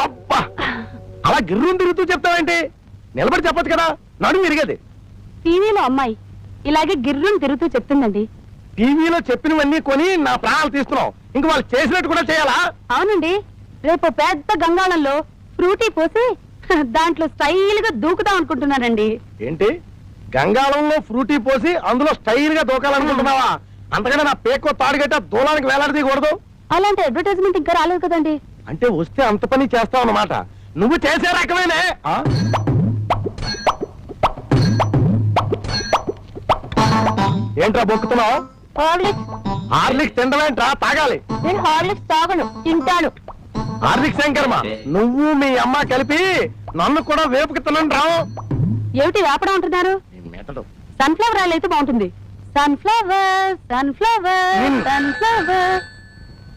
అబ్బా, అలా గిర్రం తిరుగుతూ చెప్తావేంటి? నిలబడి చెప్పొచ్చు కదా, నడుము విరిగేది. టీవీలో అమ్మాయి ఇలాగే గిర్రం తిరుగుతూ చెప్తుందండి. టీవీలో చెప్పినవన్నీ కొని నా ప్రాణాలు తీస్తున్నావు, ఇంక వాళ్ళు చేసినట్టు కూడా చేయాలా? అవునండి, రేపు పెద్ద గంగాళంలో ఫ్రూటీ పోసి దాంట్లో స్టైల్ గా దూకుదాం అనుకుంటున్నానండి. ఏంటి, గంగాళంలో ఫ్రూటీ పోసి అందులో స్టైల్ గా దూకాలనుకుంటున్నావా? అంతకన్నా నా పేకో తాడుగట్ట దూలానికి వేలాడదీయకూడదు. అలాంటి అడ్వర్టైజ్మెంట్ ఇంకా రాలేదు కదండి. అంటే వస్తే అంత పని చేస్తావు అన్నమాట. నువ్వు చేసే రకమేనే. ఏంట్రా బొక్కుతున్నావు? హార్లిక్స్ తినడమేంట్రా, తాగాలి. నేను హార్లిక్స్ తాగను, తింటాను. హార్లిక్స్ శంకర్మ, నువ్వు మీ అమ్మ కలిపి నన్ను కూడా వేపుకి తినండి రావు. ఏమిటి వేపడం అంటున్నారు? సన్ఫ్లవర్ ఆయిల్ అయితే బాగుంటుంది. Sunflower sunflower sunflower